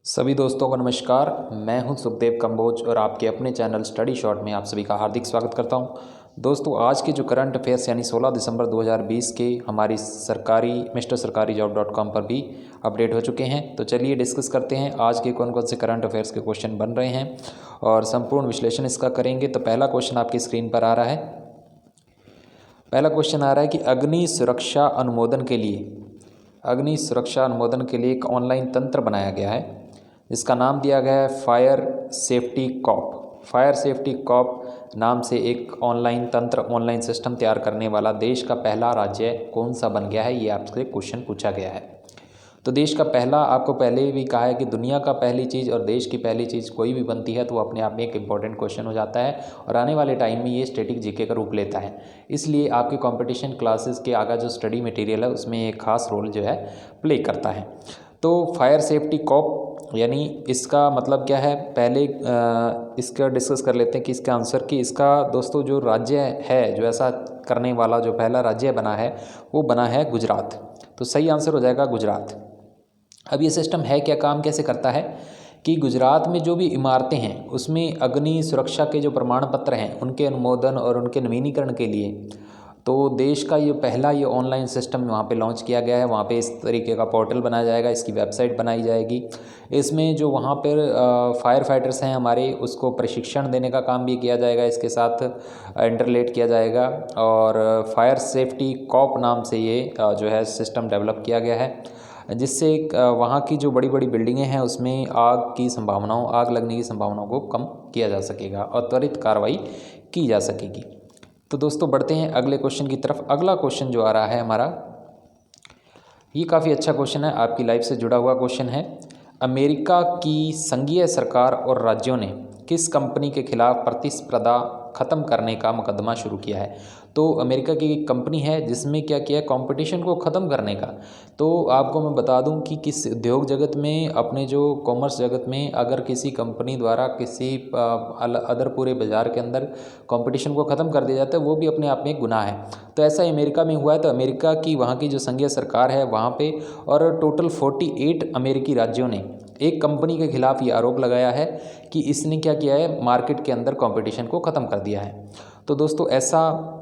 सभी दोस्तों को नमस्कार। मैं हूं सुखदेव कंबोज और आपके अपने चैनल स्टडी शॉर्ट में आप सभी का हार्दिक स्वागत करता हूं। दोस्तों, आज के जो करंट अफेयर्स यानी 16 दिसंबर 2020 के हमारी सरकारी MrSarkariJob.com पर भी अपडेट हो चुके हैं। तो चलिए डिस्कस करते हैं आज के कौन कौन से करंट अफेयर्स के क्वेश्चन बन रहे हैं और संपूर्ण विश्लेषण इसका करेंगे। तो पहला क्वेश्चन आपकी स्क्रीन पर आ रहा है। पहला क्वेश्चन आ रहा है कि अग्नि सुरक्षा अनुमोदन के लिए एक ऑनलाइन तंत्र बनाया गया है जिसका नाम दिया गया है फायर सेफ्टी कॉप नाम से एक ऑनलाइन सिस्टम तैयार करने वाला देश का पहला राज्य कौन सा बन गया है, ये आपसे क्वेश्चन पूछा गया है। तो देश का पहला, आपको पहले भी कहा है कि दुनिया का पहली चीज़ और देश की पहली चीज़ कोई भी बनती है तो वो अपने आप में एक इम्पॉर्टेंट क्वेश्चन हो जाता है और आने वाले टाइम में ये स्टैटिक जीके का रूप लेता है। इसलिए आपके कंपटीशन क्लासेस के आगे जो स्टडी मटेरियल है उसमें एक खास रोल जो है प्ले करता है। तो फायर सेफ्टी कॉप यानी इसका मतलब क्या है, पहले इसका डिस्कस कर लेते हैं कि इसका आंसर कि इसका दोस्तों जो राज्य है जो ऐसा करने वाला जो पहला राज्य बना है वो बना है गुजरात। तो सही आंसर हो जाएगा गुजरात। अब ये सिस्टम है क्या, काम कैसे करता है कि गुजरात में जो भी इमारतें हैं उसमें अग्नि सुरक्षा के जो प्रमाण पत्र हैं उनके अनुमोदन और उनके नवीनीकरण के लिए तो देश का ये पहला ऑनलाइन सिस्टम वहाँ पे लॉन्च किया गया है। वहाँ पे इस तरीके का पोर्टल बनाया जाएगा, इसकी वेबसाइट बनाई जाएगी। इसमें जो वहाँ पर फायर फाइटर्स हैं हमारे, उसको प्रशिक्षण देने का काम भी किया जाएगा, इसके साथ इंटरलेट किया जाएगा और फायर सेफ्टी कॉप नाम से ये जो है सिस्टम डेवलप किया गया है, जिससे वहाँ की जो बड़ी बड़ी बिल्डिंगें हैं उसमें आग लगने की संभावनाओं को कम किया जा सकेगा और त्वरित कार्रवाई की जा सकेगी। तो दोस्तों बढ़ते हैं अगले क्वेश्चन की तरफ। अगला क्वेश्चन जो आ रहा है हमारा, ये काफ़ी अच्छा क्वेश्चन है, आपकी लाइफ से जुड़ा हुआ क्वेश्चन है। अमेरिका की संघीय सरकार और राज्यों ने किस कंपनी के खिलाफ प्रतिस्पर्धा खत्म करने का मुकदमा शुरू किया है? तो अमेरिका की एक कंपनी है जिसमें क्या किया है, कंपटीशन को ख़त्म करने का। तो आपको मैं बता दूं कि किस उद्योग जगत में, अपने जो कॉमर्स जगत में, अगर किसी कंपनी द्वारा किसी अदर पूरे बाज़ार के अंदर कंपटीशन को ख़त्म कर दिया जाता है वो भी अपने आप में एक गुनाह है। तो ऐसा अमेरिका में हुआ है। तो अमेरिका की वहाँ की जो संघीय सरकार है वहाँ पे और टोटल 48 अमेरिकी राज्यों ने एक कंपनी के खिलाफ ये आरोप लगाया है कि इसने क्या किया है, मार्केट के अंदर कंपटीशन को ख़त्म कर दिया है। तो दोस्तों ऐसा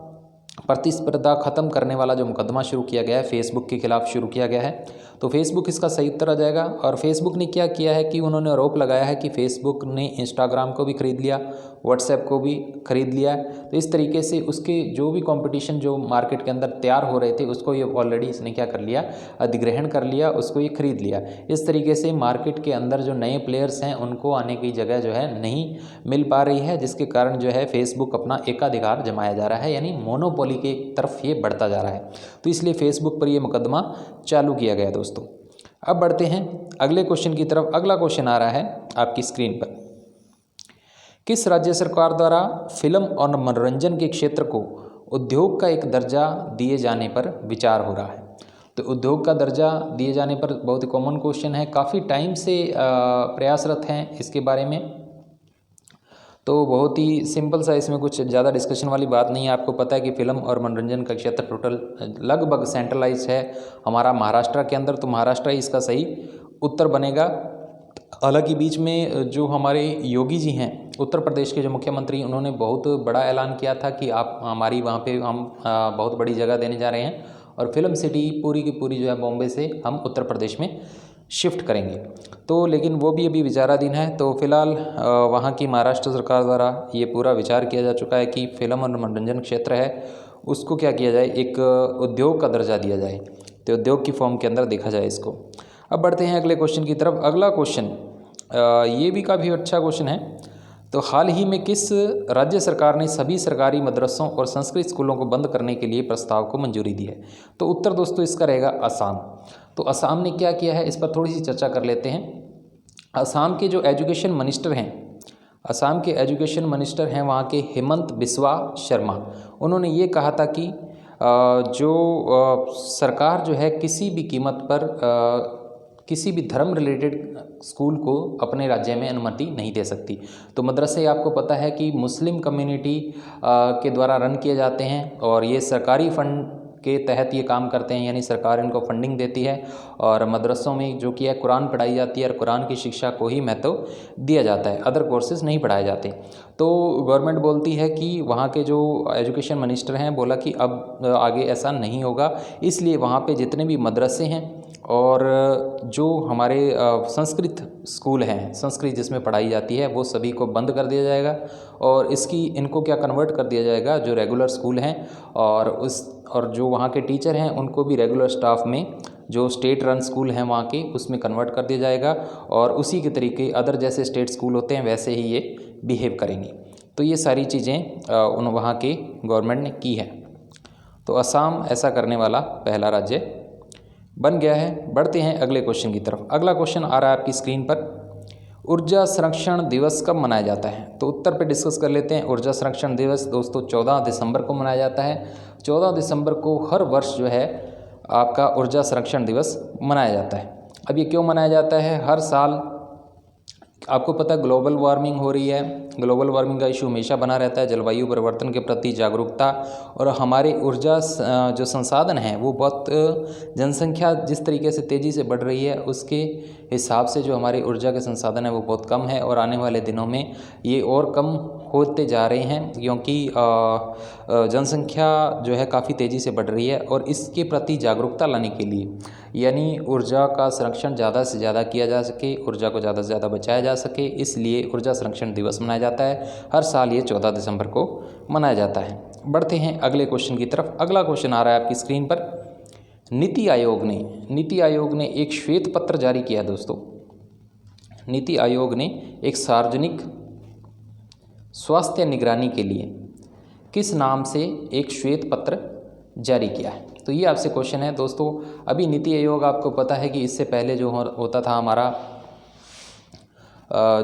प्रतिस्पर्धा खत्म करने वाला जो मुकदमा शुरू किया गया है फेसबुक के खिलाफ शुरू किया गया है। तो फेसबुक इसका सही उत्तर आ जाएगा। और फेसबुक ने क्या किया है कि उन्होंने आरोप लगाया है कि फेसबुक ने इंस्टाग्राम को भी खरीद लिया, व्हाट्सएप को भी खरीद लिया है। तो इस तरीके से उसके जो भी कंपटीशन जो मार्केट के अंदर तैयार हो रहे थे उसको ये ऑलरेडी इसने क्या कर लिया, अधिग्रहण कर लिया, उसको ये खरीद लिया। इस तरीके से मार्केट के अंदर जो नए प्लेयर्स हैं उनको आने की जगह जो है नहीं मिल पा रही है, जिसके कारण जो है फेसबुक अपना एकाधिकार जमाया जा रहा है, यानी मोनोपोली के तरफ ये बढ़ता जा रहा है। तो इसलिए फेसबुक पर ये मुकदमा चालू किया गया दोस्तों। अब बढ़ते हैं अगले क्वेश्चन की तरफ। अगला क्वेश्चन आ रहा है आपकी स्क्रीन पर। किस राज्य सरकार द्वारा फिल्म और मनोरंजन के क्षेत्र को उद्योग का एक दर्जा दिए जाने पर विचार हो रहा है? तो उद्योग का दर्जा दिए जाने पर बहुत ही कॉमन क्वेश्चन है, काफ़ी टाइम से प्रयासरत हैं इसके बारे में। तो बहुत ही सिंपल सा, इसमें कुछ ज़्यादा डिस्कशन वाली बात नहीं है। आपको पता है कि फिल्म और मनोरंजन का क्षेत्र टोटल लगभग सेंट्रलाइज है हमारा महाराष्ट्र के अंदर, तो महाराष्ट्र ही इसका सही उत्तर बनेगा। हालांकि बीच में जो हमारे योगी जी हैं उत्तर प्रदेश के जो मुख्यमंत्री, उन्होंने बहुत बड़ा ऐलान किया था कि आप हमारी वहाँ पे हम बहुत बड़ी जगह देने जा रहे हैं और फिल्म सिटी पूरी की पूरी जो है बॉम्बे से हम उत्तर प्रदेश में शिफ्ट करेंगे। तो लेकिन वो भी अभी विचाराधीन है। तो फिलहाल वहाँ की महाराष्ट्र सरकार द्वारा ये पूरा विचार किया जा चुका है कि फिल्म और मनोरंजन क्षेत्र है उसको क्या किया जाए, एक उद्योग का दर्जा दिया जाए, तो उद्योग की फॉर्म के अंदर देखा जाए इसको। अब बढ़ते हैं अगले क्वेश्चन की तरफ। अगला क्वेश्चन ये भी काफ़ी अच्छा क्वेश्चन है। तो हाल ही में किस राज्य सरकार ने सभी सरकारी मदरसों और संस्कृत स्कूलों को बंद करने के लिए प्रस्ताव को मंजूरी दी है? तो उत्तर दोस्तों इसका रहेगा असम। तो असम ने क्या किया है, इस पर थोड़ी सी चर्चा कर लेते हैं। असम के जो एजुकेशन मिनिस्टर हैं, असम के एजुकेशन मिनिस्टर हैं वहाँ के हेमंत बिस्वा शर्मा, उन्होंने ये कहा था कि सरकार जो है किसी भी कीमत पर किसी भी धर्म रिलेटेड स्कूल को अपने राज्य में अनुमति नहीं दे सकती। तो मदरसे आपको पता है कि मुस्लिम कम्युनिटी के द्वारा रन किए जाते हैं और ये सरकारी फंड के तहत ये काम करते हैं, यानी सरकार इनको फंडिंग देती है और मदरसों में जो कि है कुरान पढ़ाई जाती है और कुरान की शिक्षा को ही महत्व दिया जाता है, अदर कोर्सेज नहीं पढ़ाए जाते। तो गवर्नमेंट बोलती है कि वहाँ के जो एजुकेशन मिनिस्टर हैं बोला कि अब आगे ऐसा नहीं होगा, इसलिए वहाँ पे जितने भी मदरसे हैं और जो हमारे संस्कृत स्कूल हैं, संस्कृत जिसमें पढ़ाई जाती है, वो सभी को बंद कर दिया जाएगा और इनको क्या कन्वर्ट कर दिया जाएगा जो रेगुलर स्कूल हैं, और जो वहाँ के टीचर हैं उनको भी रेगुलर स्टाफ में जो स्टेट रन स्कूल हैं वहाँ के उसमें कन्वर्ट कर दिया जाएगा और उसी के तरीके अदर जैसे स्टेट स्कूल होते हैं वैसे ही ये बिहेव करेंगे। तो ये सारी चीज़ें उन वहाँ के गवर्नमेंट ने की है। तो असम ऐसा करने वाला पहला राज्य बन गया है। बढ़ते हैं अगले क्वेश्चन की तरफ। अगला क्वेश्चन आ रहा है आपकी स्क्रीन पर, ऊर्जा संरक्षण दिवस कब मनाया जाता है? तो उत्तर पे डिस्कस कर लेते हैं। ऊर्जा संरक्षण दिवस दोस्तों 14 दिसंबर को मनाया जाता है। 14 दिसंबर को हर वर्ष जो है आपका ऊर्जा संरक्षण दिवस मनाया जाता है। अब ये क्यों मनाया जाता है? हर साल आपको पता है ग्लोबल वार्मिंग हो रही है, ग्लोबल वार्मिंग का इशू हमेशा बना रहता है, जलवायु परिवर्तन के प्रति जागरूकता और हमारे ऊर्जा जो संसाधन हैं वो बहुत, जनसंख्या जिस तरीके से तेज़ी से बढ़ रही है उसके हिसाब से जो हमारी ऊर्जा के संसाधन है वो बहुत कम है और आने वाले दिनों में ये और कम होते जा रहे हैं क्योंकि जनसंख्या जो है काफ़ी तेज़ी से बढ़ रही है और इसके प्रति जागरूकता लाने के लिए, यानी ऊर्जा का संरक्षण ज़्यादा से ज़्यादा किया जा सके, ऊर्जा को ज़्यादा से ज़्यादा बचाया जा सके, इसलिए ऊर्जा संरक्षण दिवस मनाया जाता है। हर साल ये 14 दिसंबर को मनाया जाता है। बढ़ते हैं अगले क्वेश्चन की तरफ। अगला क्वेश्चन आ रहा है आपकी स्क्रीन पर। नीति आयोग ने एक श्वेत पत्र जारी किया दोस्तों। नीति आयोग ने एक सार्वजनिक स्वास्थ्य निगरानी के लिए किस नाम से एक श्वेत पत्र जारी किया है? तो ये आपसे क्वेश्चन है दोस्तों। अभी नीति आयोग आपको पता है कि इससे पहले जो होता था हमारा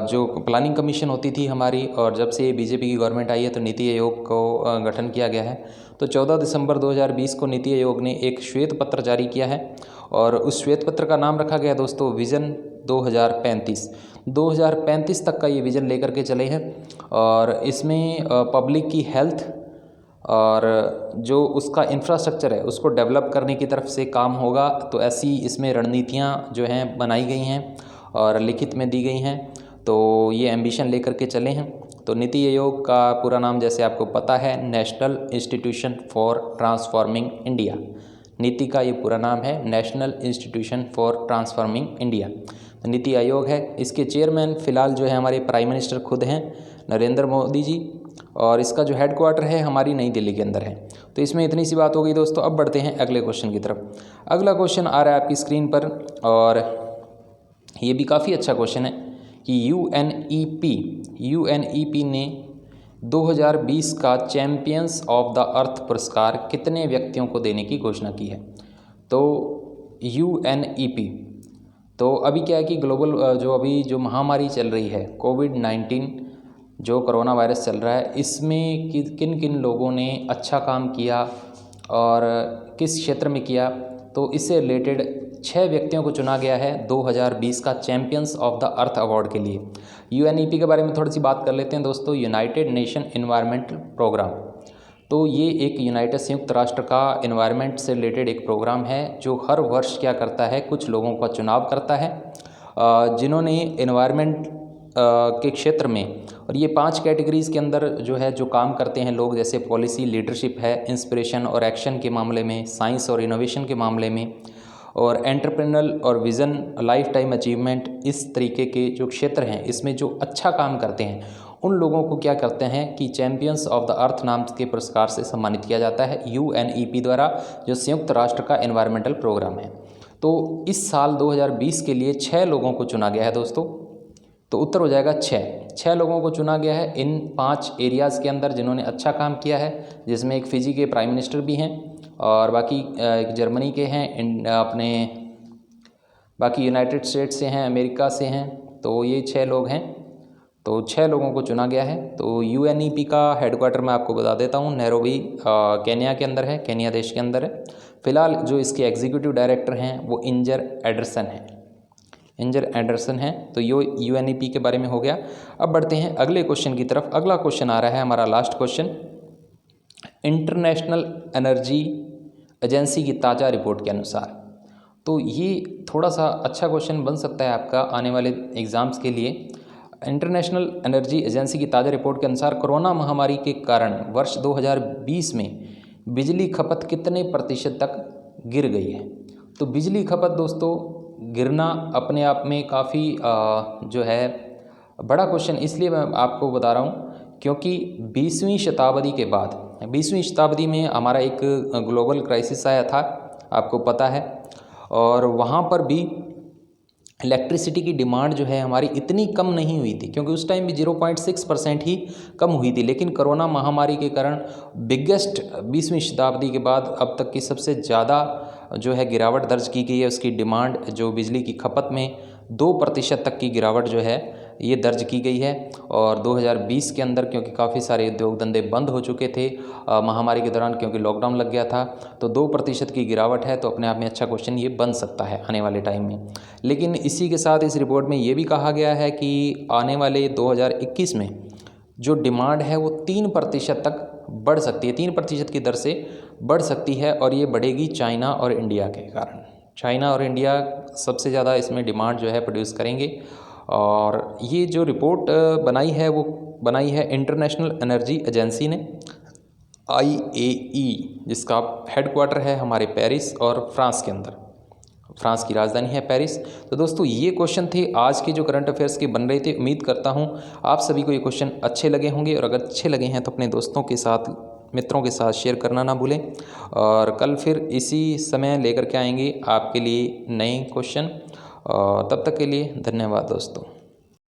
जो प्लानिंग कमीशन होती थी हमारी, और जब से बीजेपी की गवर्नमेंट आई है तो नीति आयोग को गठन किया गया है। तो 14 दिसंबर 2020 को नीति आयोग ने एक श्वेत पत्र जारी किया है और उस श्वेत पत्र का नाम रखा गया दोस्तों विज़न 2035 तक का ये विज़न लेकर के चले हैं और इसमें पब्लिक की हेल्थ और जो उसका इंफ्रास्ट्रक्चर है उसको डेवलप करने की तरफ से काम होगा। तो ऐसी इसमें रणनीतियाँ जो हैं बनाई गई हैं और लिखित में दी गई हैं। तो ये एम्बिशन लेकर के चले हैं। तो नीति आयोग का पूरा नाम जैसे आपको पता है national institution for transforming India. नीति का ये पूरा नाम है national institution for transforming India. तो नीति आयोग है। इसके चेयरमैन फ़िलहाल जो है हमारे प्राइम मिनिस्टर खुद हैं, नरेंद्र मोदी जी, और इसका जो हेडक्वार्टर है हमारी नई दिल्ली के अंदर है। तो इसमें इतनी सी बात हो गई दोस्तों। अब बढ़ते हैं अगले क्वेश्चन की तरफ। अगला क्वेश्चन आ रहा है आपकी स्क्रीन पर और ये भी काफ़ी अच्छा क्वेश्चन है कि यूएनईपी ने 2020 का चैम्पियंस ऑफ द अर्थ पुरस्कार कितने व्यक्तियों को देने की घोषणा की है? तो यूएनईपी, तो अभी क्या है कि ग्लोबल जो महामारी चल रही है कोविड-19 जो कोरोना वायरस चल रहा है, इसमें किन किन लोगों ने अच्छा काम किया और किस क्षेत्र में किया, तो इससे रिलेटेड 6 व्यक्तियों को चुना गया है 2020 का champions of the earth award के लिए। यूएनईपी के बारे में थोड़ी सी बात कर लेते हैं दोस्तों। यूनाइटेड नेशन एनवायरमेंटल प्रोग्राम, तो ये एक संयुक्त राष्ट्र का एनवायरनमेंट से रिलेटेड एक प्रोग्राम है जो हर वर्ष क्या करता है, कुछ लोगों का चुनाव करता है जिन्होंने एनवायरनमेंट के क्षेत्र में, और ये 5 कैटेगरीज़ के अंदर जो है जो काम करते हैं लोग, जैसे पॉलिसी लीडरशिप है, इंस्पिरेशन और एक्शन के मामले में, साइंस और इनोवेशन के मामले में, और एंटरप्रेन्योरल और विज़न, लाइफ टाइम अचीवमेंट, इस तरीके के जो क्षेत्र हैं इसमें जो अच्छा काम करते हैं उन लोगों को क्या करते हैं कि चैम्पियंस ऑफ द अर्थ नाम के पुरस्कार से सम्मानित किया जाता है यूएनईपी द्वारा, जो संयुक्त राष्ट्र का एनवायरमेंटल प्रोग्राम है। तो इस साल 2020 के लिए 6 लोगों को चुना गया है दोस्तों। तो उत्तर हो जाएगा 6 लोगों को चुना गया है इन 5 एरियाज़ के अंदर जिन्होंने अच्छा काम किया है, जिसमें एक फिजी के प्राइम मिनिस्टर भी हैं और बाकी एक जर्मनी के हैं, अपने बाकी यूनाइटेड स्टेट्स से हैं, अमेरिका से हैं। तो ये 6 लोग हैं। तो 6 लोगों को चुना गया है। तो यूएनईपी का हेडक्वार्टर मैं आपको बता देता हूँ, नैरोबी केन्या के अंदर है, केन्या देश के अंदर है। फ़िलहाल जो इसके एग्जीक्यूटिव डायरेक्टर हैं वो इंजर एंडरसन हैं। तो यूएनईपी के बारे में हो गया। अब बढ़ते हैं अगले क्वेश्चन की तरफ। अगला क्वेश्चन आ रहा है हमारा last question, international energy agency की ताज़ा रिपोर्ट के अनुसार। तो ये थोड़ा सा अच्छा क्वेश्चन बन सकता है आपका आने वाले एग्ज़ाम्स के लिए। इंटरनेशनल एनर्जी एजेंसी की ताज़ा रिपोर्ट के अनुसार कोरोना महामारी के कारण वर्ष 2020 में बिजली खपत कितने प्रतिशत तक गिर गई है। तो बिजली खपत दोस्तों गिरना अपने आप में काफ़ी जो है बड़ा क्वेश्चन इसलिए मैं आपको बता रहा हूँ क्योंकि 20वीं शताब्दी के बाद 20वीं शताब्दी में हमारा एक ग्लोबल क्राइसिस आया था, आपको पता है, और वहाँ पर भी इलेक्ट्रिसिटी की डिमांड जो है हमारी इतनी कम नहीं हुई थी क्योंकि उस टाइम भी 0.6% ही कम हुई थी। लेकिन कोरोना महामारी के कारण बिगेस्ट 20वीं शताब्दी के बाद अब तक की सबसे ज़्यादा जो है गिरावट दर्ज की गई है। उसकी डिमांड जो बिजली की खपत में 2% तक की गिरावट जो है ये दर्ज की गई है। और 2020 के अंदर क्योंकि काफ़ी सारे उद्योग धंधे बंद हो चुके थे महामारी के दौरान क्योंकि लॉकडाउन लग गया था, तो 2% की गिरावट है। तो अपने आप में अच्छा क्वेश्चन ये बन सकता है आने वाले टाइम में। लेकिन इसी के साथ इस रिपोर्ट में ये भी कहा गया है कि आने वाले 2021 में जो डिमांड है वो 3% तक बढ़ सकती है, 3% की दर से बढ़ सकती है। और ये बढ़ेगी चाइना और इंडिया के कारण। चाइना और इंडिया सबसे ज़्यादा इसमें डिमांड जो है प्रोड्यूस करेंगे। और ये जो रिपोर्ट बनाई है वो बनाई है इंटरनेशनल एनर्जी एजेंसी ने, IAE, जिसका हेडक्वार्टर है हमारे पेरिस और फ्रांस के अंदर, फ्रांस की राजधानी है पेरिस। तो दोस्तों ये क्वेश्चन थे आज के जो करंट अफेयर्स के बन रहे थे। उम्मीद करता हूँ आप सभी को ये क्वेश्चन अच्छे लगे होंगे, और अगर अच्छे लगे हैं तो अपने दोस्तों के साथ, मित्रों के साथ शेयर करना ना भूलें। और कल फिर इसी समय लेकर के आएंगे आपके लिए नए क्वेश्चन। तब तक के लिए धन्यवाद दोस्तों।